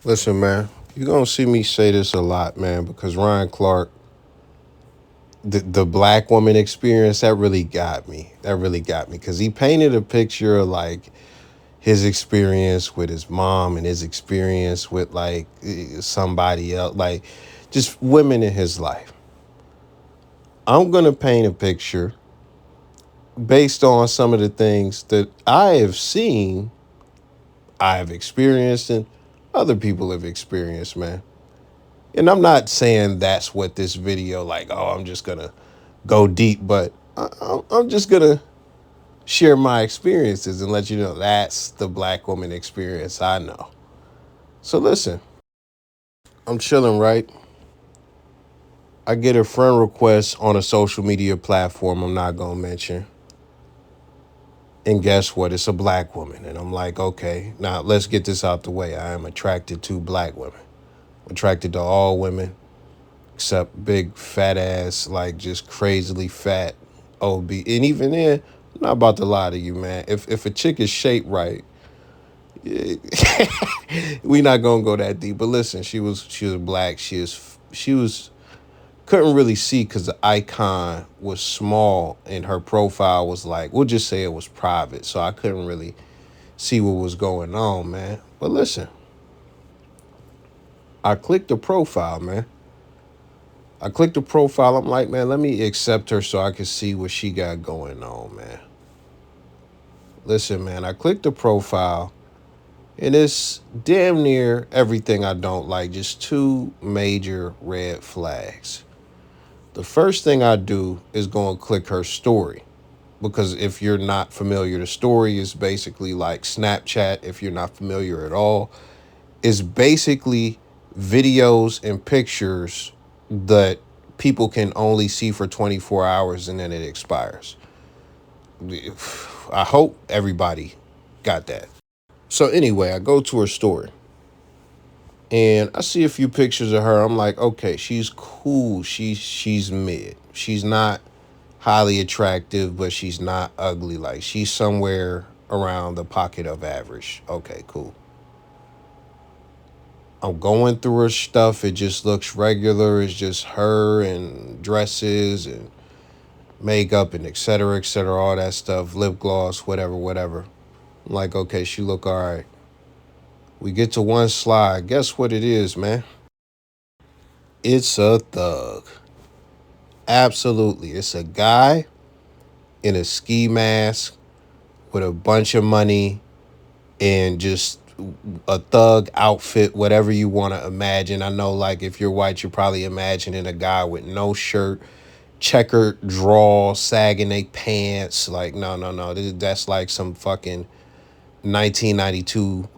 Listen, man, you're going to see me say this a lot, man, because Ryan Clark, the black woman experience, that really got me. That really got me because he painted a picture of like his experience with his mom and his experience with like somebody else, like just women in his life. I'm going to paint a picture based on some of the things that I have seen, I have experienced, and other people have experienced, man. And I'm not saying that's what this video, like, oh, I'm just gonna go deep, but I'm just gonna share my experiences and let you know that's the black woman experience I know. So listen, I'm chilling, right? I get a friend request on a social media platform I'm not gonna mention. And guess what? It's a black woman. And I'm like, okay, now let's get this out the way. I am attracted to black women. I'm attracted to all women except big fat ass, like just crazily fat OB. And even then, I'm not about to lie to you, man. If a chick is shaped right, we not gonna go that deep. But listen, she was black. She was couldn't really see because the icon was small and her profile was like, we'll just say it was private, so I couldn't really see what was going on, man. But listen, I clicked the profile, man. I clicked the profile. I'm like, man, let me accept her so I can see what she got going on, man. Listen, man, I clicked the profile and it's damn near everything I don't like, just two major red flags. The first thing I do is go and click her story. Because if you're not familiar, the story is basically like Snapchat. If you're not familiar at all, is basically videos and pictures that people can only see for 24 hours and then it expires. I hope everybody got that. So anyway, I go to her story and I see a few pictures of her. I'm like, okay, she's cool. She's mid. She's not highly attractive, but she's not ugly. Like she's somewhere around the pocket of average. Okay, cool. I'm going through her stuff. It just looks regular. It's just her and dresses and makeup and et cetera, all that stuff, lip gloss, whatever, whatever. I'm like, okay, she look all right. We get to one slide. Guess what it is, man? It's a thug. Absolutely. It's a guy in a ski mask with a bunch of money and just a thug outfit, whatever you want to imagine. I know, like, if you're white, you're probably imagining a guy with no shirt, checkered draw, sagging they pants. Like, no, no, no. That's like some fucking 1992,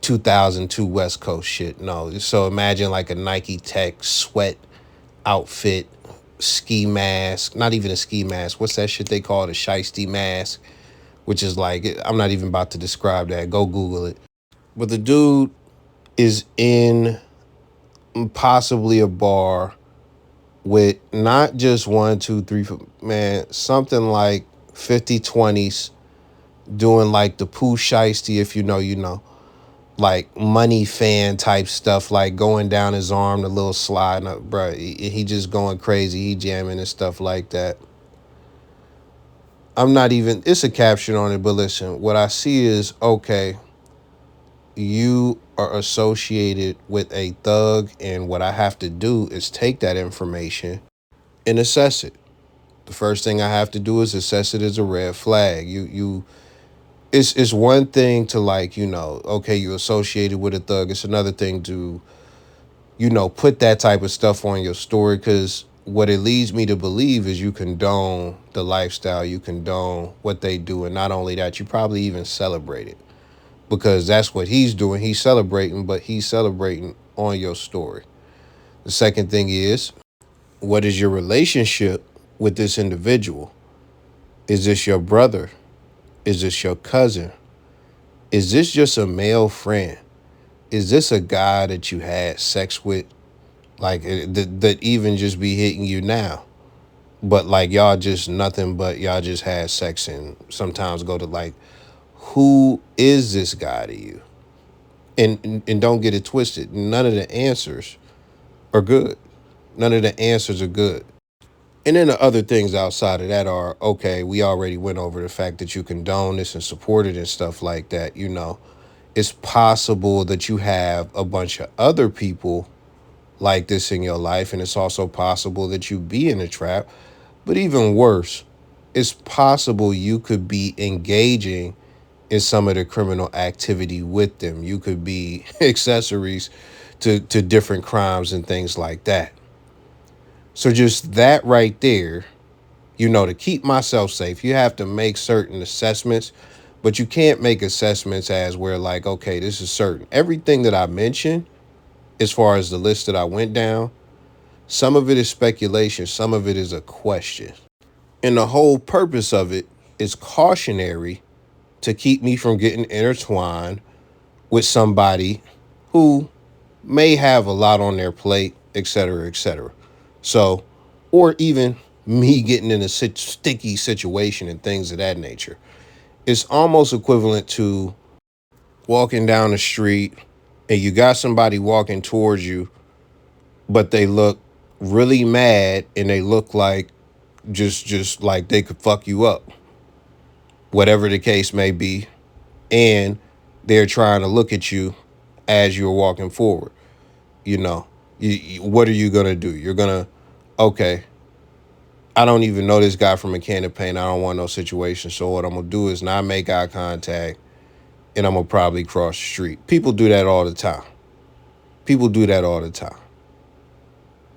2002 West Coast shit. No. So imagine like a Nike Tech sweat outfit, ski mask, not even a ski mask. What's that shit they call it? A shiesty mask, which is like, I'm not even about to describe that. Go Google it. But the dude is in possibly a bar with not just one, two, three, man, something like 50 20s doing like the poo shiesty, if you know, you know, like money fan type stuff, like going down his arm, the little slide, bro. He just going crazy, he jamming and stuff like that. I'm not even, it's a caption on it, but listen, what I see is, okay, you are associated with a thug, and what I have to do is take that information and assess it. The first thing I have to do is assess it as a red flag. It's one thing to, like, you know, okay, you associated with a thug. It's another thing to, you know, put that type of stuff on your story, because what it leads me to believe is you condone the lifestyle, you condone what they do, and not only that, you probably even celebrate it, because that's what he's doing. He's celebrating, but he's celebrating on your story. The second thing is, what is your relationship with this individual? Is this your brother? Is this your cousin? Is this just a male friend? Is this a guy that you had sex with? Like, that even just be hitting you now? But like, y'all just nothing but y'all just had sex and sometimes go to, like, who is this guy to you? And don't get it twisted. None of the answers are good. None of the answers are good. And then the other things outside of that are okay, we already went over the fact that you condone this and support it and stuff like that. It's possible that you have a bunch of other people like this in your life, and it's also possible that you be in a trap. But even worse, it's possible you could be engaging in some of the criminal activity with them. You could be accessories to different crimes and things like that. So just that right there, to keep myself safe, you have to make certain assessments, but you can't make assessments as where like, okay, this is certain. Everything that I mentioned, as far as the list that I went down, some of it is speculation, some of it is a question. And the whole purpose of it is cautionary to keep me from getting intertwined with somebody who may have a lot on their plate, et cetera, et cetera. So, or even me getting in a sticky situation and things of that nature. It's almost equivalent to walking down the street and you got somebody walking towards you, but they look really mad and they look like just like they could fuck you up, whatever the case may be. And they're trying to look at you as you're walking forward. You know, what are you going to do? You're going to, okay, I don't even know this guy from a can of paint. I don't want no situation. So what I'm going to do is not make eye contact and I'm going to probably cross the street. People do that all the time. People do that all the time.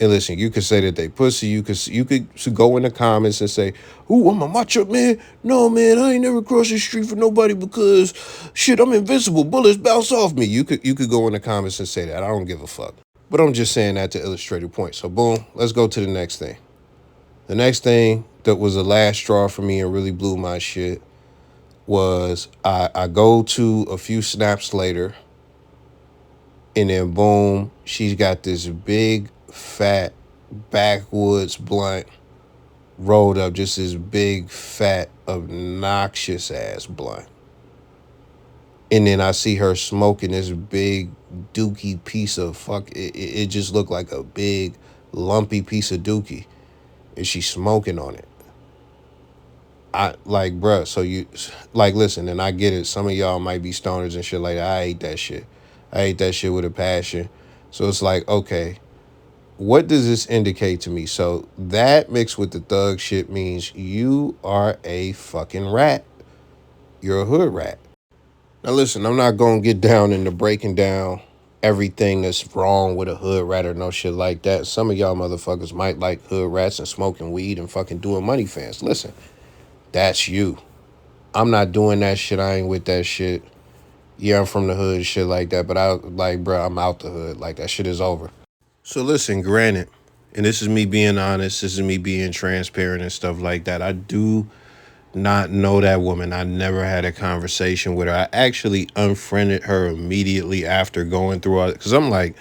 And listen, you could say that they pussy. You could go in the comments and say, "Ooh, I'm a macho man. No, man, I ain't never crossed the street for nobody because shit, I'm invincible. Bullets bounce off me." You could go in the comments and say that. I don't give a fuck. But I'm just saying that to illustrate a point. So boom, let's go to the next thing. The next thing that was the last straw for me and really blew my shit was I go to a few snaps later, and then boom, she's got this big fat backwoods blunt rolled up, just this big fat obnoxious ass blunt. And then I see her smoking this big dookie piece of it just looked like a big lumpy piece of dookie, and she's smoking on it. I like, bruh, so you like, listen, and I get it. Some of y'all might be stoners and shit like that. I hate that shit. I hate that shit with a passion. So it's like, okay, what does this indicate to me? So that mixed with the thug shit means you are a fucking rat. You're a hood rat. Now listen, I'm not gonna get down into breaking down everything that's wrong with a hood rat or no shit like that. Some of y'all motherfuckers might like hood rats and smoking weed and fucking doing money fans. Listen, that's you. I'm not doing that shit. I ain't with that shit. Yeah, I'm from the hood and shit like that, but I like, bro, I'm out the hood. Like, that shit is over. So listen, granted, and this is me being honest, this is me being transparent and stuff like that. I do not know that woman. I never had a conversation with her. I actually unfriended her immediately after going through all, because I'm like,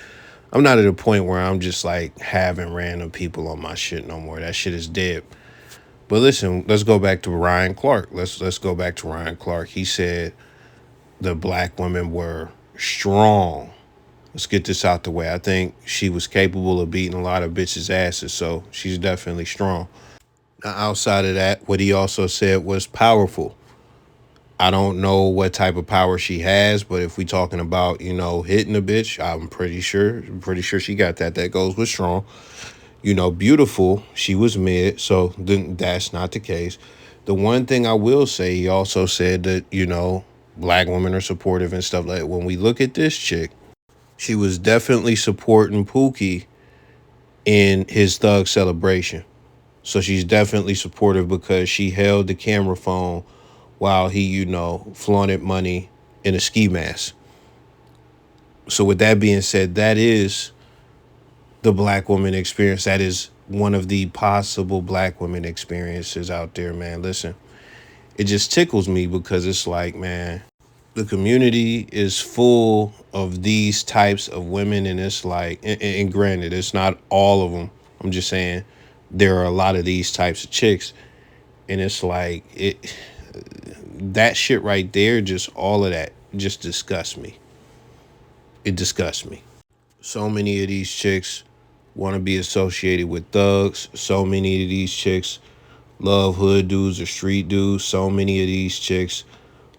I'm not at a point where I'm just like having random people on my shit no more. That shit is dead. But listen, let's go back to Ryan Clark. Let's go back to Ryan Clark. He said the black women were strong. Let's get this out the way. I think she was capable of beating a lot of bitches' asses, so she's definitely strong. Now, outside of that, what he also said was powerful. I don't know what type of power she has, but if we talking about, hitting a bitch, I'm pretty sure she got that. That goes with strong. Beautiful, she was mid, so then that's not the case. The one thing I will say, he also said that, black women are supportive and stuff like that. When we look at this chick, she was definitely supporting Pookie in his thug celebration. So she's definitely supportive because she held the camera phone while he, flaunted money in a ski mask. So with that being said, that is the black woman experience. That is one of the possible black women experiences out there, man. Listen, it just tickles me because it's like, man, the community is full of these types of women, and it's like, and granted, it's not all of them. I'm just saying there are a lot of these types of chicks, and it's like that shit right there, just all of that just disgusts me. It disgusts me. So many of these chicks want to be associated with thugs. So many of these chicks love hood dudes or street dudes. So many of these chicks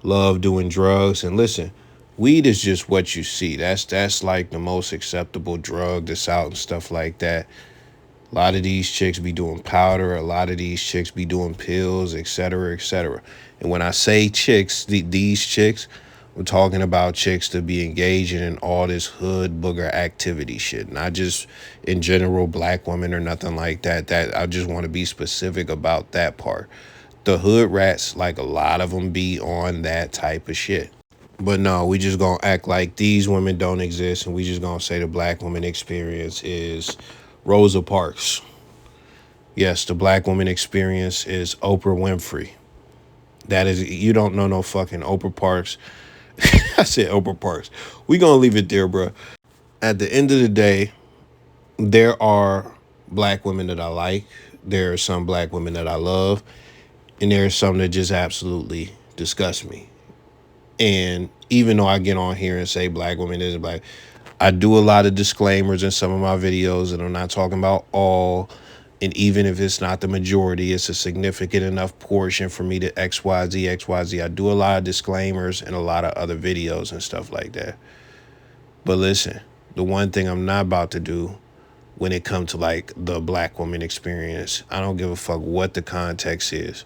love doing drugs. And listen, weed is just what you see. That's like the most acceptable drug that's out and stuff like that. A lot of these chicks be doing powder. A lot of these chicks be doing pills, et cetera, et cetera. And when I say chicks, these chicks, I'm talking about chicks to be engaging in all this hood booger activity shit, not just in general black women or nothing like that. That I just want to be specific about that part. The hood rats, like a lot of them, be on that type of shit. But no, we just gonna act like these women don't exist, and we just gonna say the black woman experience is Rosa Parks. Yes, the black woman experience is Oprah Winfrey. That is, you don't know no fucking Oprah Parks. I said Oprah Parks. We gonna leave it there, bro. At the end of the day, there are black women that I like. There are some black women that I love, and there are some that just absolutely disgust me. And even though I get on here and say black women isn't black, I do a lot of disclaimers in some of my videos, and I'm not talking about all. And even if it's not the majority, it's a significant enough portion for me to XYZ, XYZ. I do a lot of disclaimers in a lot of other videos and stuff like that. But listen, the one thing I'm not about to do when it comes to like the black woman experience, I don't give a fuck what the context is.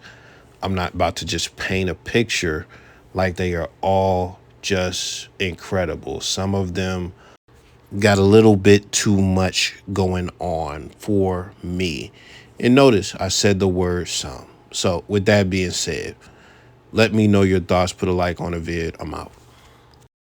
I'm not about to just paint a picture like they are all just incredible. Some of them got a little bit too much going on for me. And notice I said the word some. So with that being said, let me know your thoughts. Put a like on the vid. I'm out.